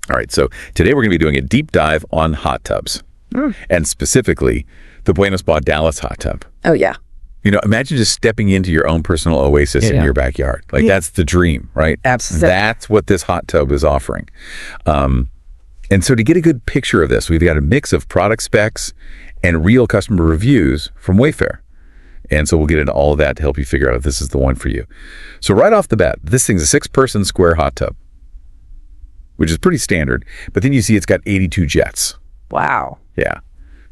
All right, so today we're going to be doing a deep dive on hot tubs, and specifically the Bueno Spa Dallas hot tub. Oh, yeah. You know, imagine just stepping into your own personal oasis in your backyard. Like, that's the dream, right? Absolutely. That's what this hot tub is offering. And so to get a good picture of this, we've got a mix of product specs and real customer reviews from Wayfair. And so we'll get into all of that to help you figure out if this is the one for you. So right off the bat, this thing's a 6-person square hot tub, which is pretty standard. But then you see it's got 82 jets. Wow. Yeah.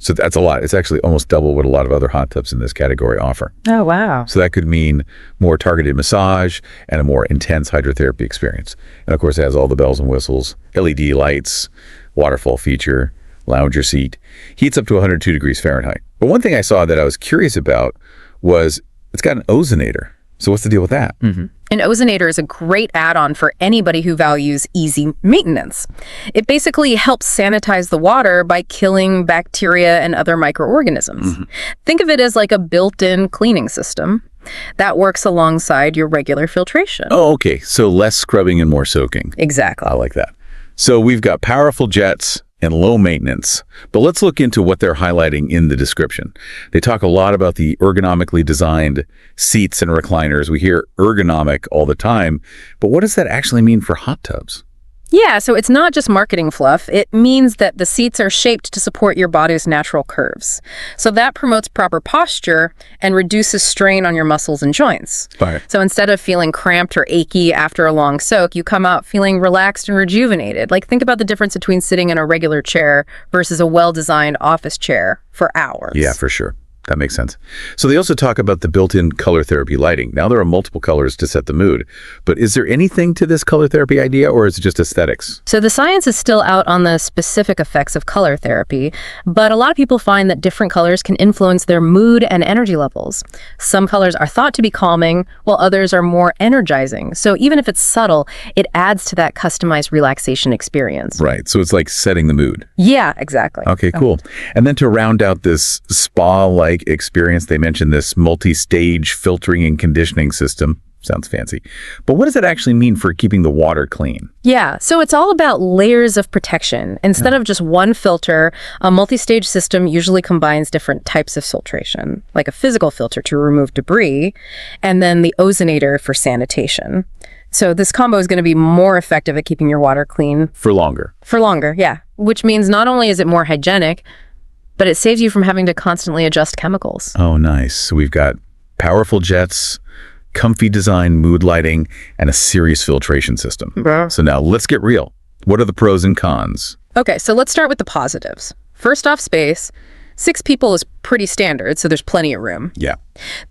So that's a lot. It's actually almost double what a lot of other hot tubs in this category offer. Oh, wow. So that could mean more targeted massage and a more intense hydrotherapy experience. And of course, it has all the bells and whistles, LED lights, waterfall feature, lounger seat, heats up to 102 degrees Fahrenheit. But one thing I saw that I was curious about was it's got an ozonator. So what's the deal with that? An ozonator is a great add-on for anybody who values easy maintenance. It basically helps sanitize the water by killing bacteria and other microorganisms. Think of it as like a built-in cleaning system that works alongside your regular filtration. Oh, okay. So less scrubbing and more soaking. Exactly. I like that. So we've got powerful jets and low maintenance. But let's look into what they're highlighting in the description. They talk a lot about the ergonomically designed seats and recliners. We hear ergonomic all the time, but what does that actually mean for hot tubs? Yeah, so it's not just marketing fluff. It means that the seats are shaped to support your body's natural curves. So that promotes proper posture and reduces strain on your muscles and joints. Right. So instead of feeling cramped or achy after a long soak, you come out feeling relaxed and rejuvenated. Like, think about the difference between sitting in a regular chair versus a well-designed office chair for hours. Yeah, for sure. That makes sense. So they also talk about the built-in color therapy lighting. Now there are multiple colors to set the mood, but is there anything to this color therapy idea, or is it just aesthetics? So the science is still out on the specific effects of color therapy, but a lot of people find that different colors can influence their mood and energy levels. Some colors are thought to be calming, while others are more energizing. So even if it's subtle, it adds to that customized relaxation experience. Right. So it's like setting the mood. Yeah, exactly. Okay, cool. And then to round out this spa-like experience, they mentioned this multi-stage filtering and conditioning system. Sounds fancy. But what does that actually mean for keeping the water clean? Yeah, so it's all about layers of protection. Instead of just one filter, a multi-stage system usually combines different types of filtration, like a physical filter to remove debris, and then the ozonator for sanitation. So this combo is going to be more effective at keeping your water clean. For longer. For longer, yeah. Which means not only is it more hygienic, but it saves you from having to constantly adjust chemicals. Oh, nice. So we've got powerful jets, comfy design, mood lighting, and a serious filtration system. So now let's get real. What are the pros and cons? Okay, so let's start with the positives. First off, space. 6 people is pretty standard, so there's plenty of room. Yeah.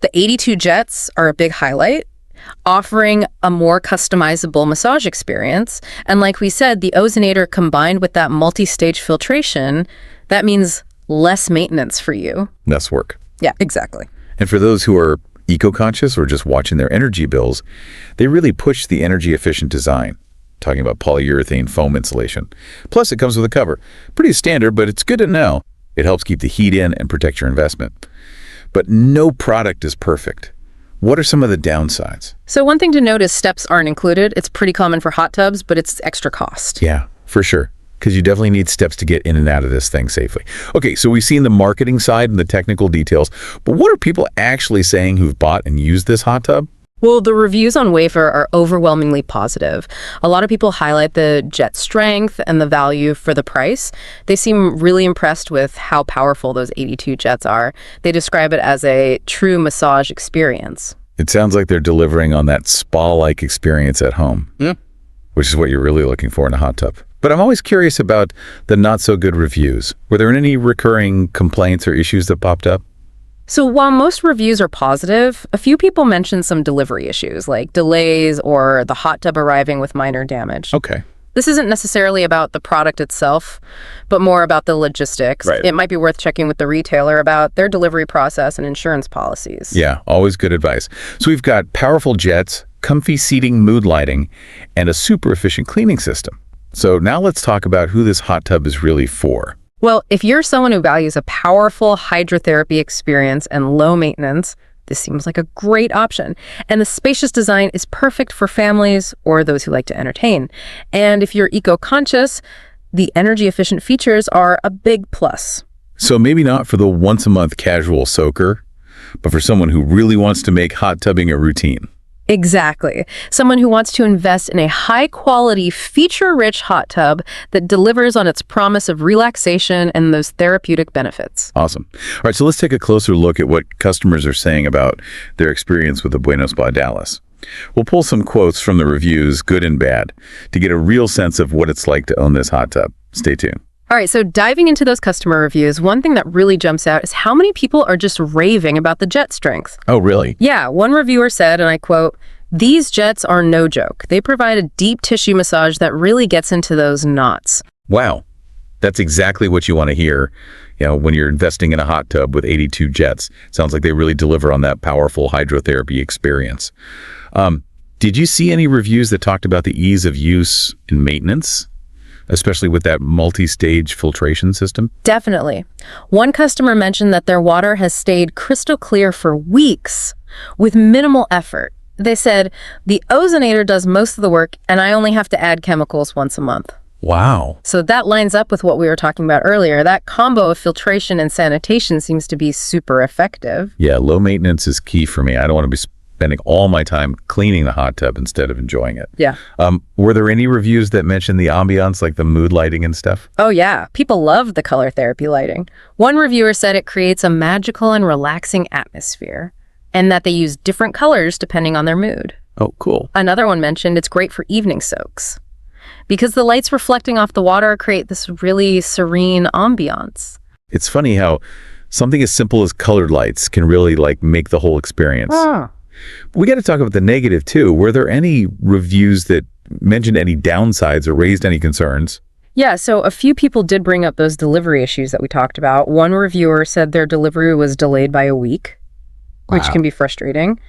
The 82 jets are a big highlight, offering a more customizable massage experience. And like we said, the ozonator combined with that multi-stage filtration, that means less maintenance for you. Less work. Yeah, exactly. And for those who are eco-conscious or just watching their energy bills, they really push the energy-efficient design, talking about polyurethane foam insulation. Plus, it comes with a cover. Pretty standard, but it's good to know. It helps keep the heat in and protect your investment. But no product is perfect. What are some of the downsides? So one thing to note is steps aren't included. It's pretty common for hot tubs, but it's extra cost. Yeah, for sure. Because you definitely need steps to get in and out of this thing safely. Okay, so we've seen the marketing side and the technical details, but what are people actually saying who've bought and used this hot tub? Well, the reviews on Wayfair are overwhelmingly positive. A lot of people highlight the jet strength and the value for the price. They seem really impressed with how powerful those 82 jets are. They describe it as a true massage experience. It sounds like they're delivering on that spa-like experience at home, which is what you're really looking for in a hot tub. But I'm always curious about the not-so-good reviews. Were there any recurring complaints or issues that popped up? So while most reviews are positive, a few people mentioned some delivery issues, like delays or the hot tub arriving with minor damage. Okay. This isn't necessarily about the product itself, but more about the logistics. Right. It might be worth checking with the retailer about their delivery process and insurance policies. Yeah, always good advice. So we've got powerful jets, comfy seating, mood lighting, and a super efficient cleaning system. So now let's talk about who this hot tub is really for. Well, if you're someone who values a powerful hydrotherapy experience and low maintenance, This seems like a great option. And the spacious design is perfect for families or those who like to entertain. And if you're eco-conscious, the energy-efficient features are a big plus. So maybe not for the once-a-month casual soaker, but for someone who really wants to make hot tubbing a routine. Exactly. Someone who wants to invest in a high-quality, feature-rich hot tub that delivers on its promise of relaxation and those therapeutic benefits. Awesome. All right, so let's take a closer look at what customers are saying about their experience with the Bueno Spa Dallas. We'll pull some quotes from the reviews, good and bad, to get a real sense of what it's like to own this hot tub. Stay tuned. All right, so diving into those customer reviews, one thing that really jumps out is how many people are just raving about the jet strength. Oh, really? Yeah, one reviewer said, and I quote, "These jets are no joke. They provide a deep tissue massage that really gets into those knots." Wow. That's exactly what you want to hear, when you're investing in a hot tub with 82 jets. Sounds like they really deliver on that powerful hydrotherapy experience. Did you see any reviews that talked about the ease of use and maintenance, especially with that multi-stage filtration system? Definitely. One customer mentioned that their water has stayed crystal clear for weeks with minimal effort. They said, "The Ozonator does most of the work, and I only have to add chemicals once a month." Wow. So that lines up with what we were talking about earlier. That combo of filtration and sanitation seems to be super effective. Yeah, low maintenance is key for me. I don't want to be spending all my time cleaning the hot tub instead of enjoying it. Yeah. Were there any reviews that mentioned the ambiance, like the mood lighting and stuff? Oh yeah, people love the color therapy lighting. One reviewer said it creates a magical and relaxing atmosphere, and that they use different colors depending on their mood. Oh, cool. Another one mentioned it's great for evening soaks, because the lights reflecting off the water create this really serene ambiance. It's funny how something as simple as colored lights can really make the whole experience. We got to talk about the negative too. Were there any reviews that mentioned any downsides or raised any concerns? Yeah, so a few people did bring up those delivery issues that we talked about. One reviewer said their delivery was delayed by a week, which Wow. can be frustrating.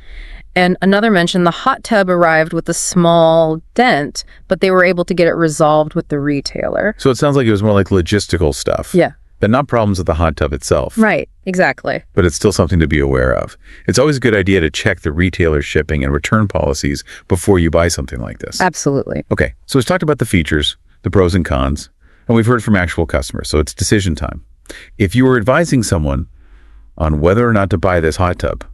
And another mentioned the hot tub arrived with a small dent, but they were able to get it resolved with the retailer. So it sounds like it was more like logistical stuff. Yeah. But not problems with the hot tub itself. Right, exactly. But it's still something to be aware of. It's always a good idea to check the retailer's shipping and return policies before you buy something like this. Absolutely. Okay, so we've talked about the features, the pros and cons, and we've heard from actual customers, so it's decision time. If you were advising someone on whether or not to buy this hot tub,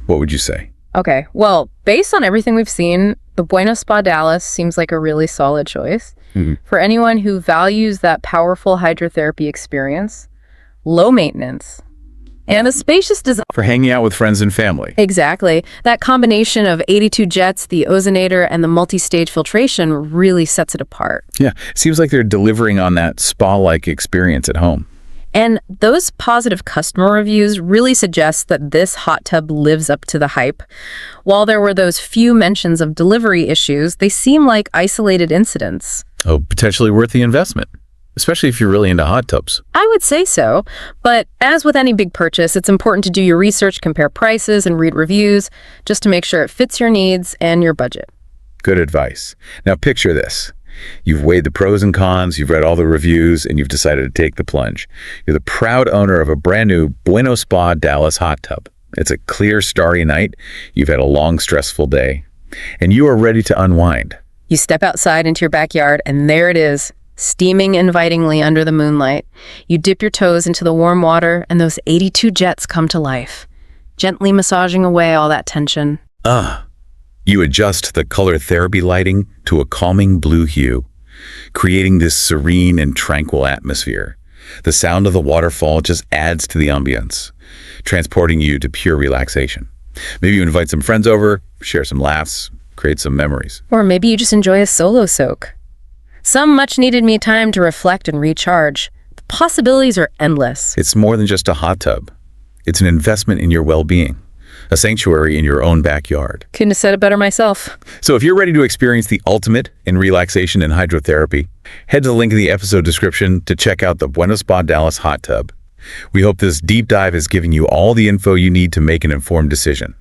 what would you say? Okay, well, based on everything we've seen, the Bueno Spa Dallas seems like a really solid choice. For anyone who values that powerful hydrotherapy experience, low maintenance, and a spacious design. For hanging out with friends and family. Exactly. That combination of 82 jets, the Ozonator, and the multi-stage filtration really sets it apart. Yeah, seems like they're delivering on that spa-like experience at home. And those positive customer reviews really suggest that this hot tub lives up to the hype. While there were those few mentions of delivery issues, they seem like isolated incidents. Oh, potentially worth the investment, especially if you're really into hot tubs. I would say so, but as with any big purchase, it's important to do your research, compare prices, and read reviews just to make sure it fits your needs and your budget. Good advice. Now picture this. You've weighed the pros and cons, you've read all the reviews, and you've decided to take the plunge. You're the proud owner of a brand new Bueno Spa Dallas hot tub. It's a clear, starry night. You've had a long, stressful day, and you are ready to unwind. You step outside into your backyard, and there it is, steaming invitingly under the moonlight. You dip your toes into the warm water, and those 82 jets come to life, gently massaging away all that tension. You adjust the color therapy lighting to a calming blue hue, creating this serene and tranquil atmosphere. The sound of the waterfall just adds to the ambience, transporting you to pure relaxation. Maybe you invite some friends over, share some laughs, create some memories. Or maybe you just enjoy a solo soak. Some much-needed me time to reflect and recharge. The possibilities are endless. It's more than just a hot tub. It's an investment in your well-being, a sanctuary in your own backyard. Couldn't have said it better myself. So if you're ready to experience the ultimate in relaxation and hydrotherapy, head to the link in the episode description to check out the Bueno Spa Dallas hot tub. We hope this deep dive is giving you all the info you need to make an informed decision.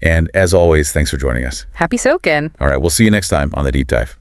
And as always, thanks for joining us. Happy soaking. All right, we'll see you next time on The Deep Dive.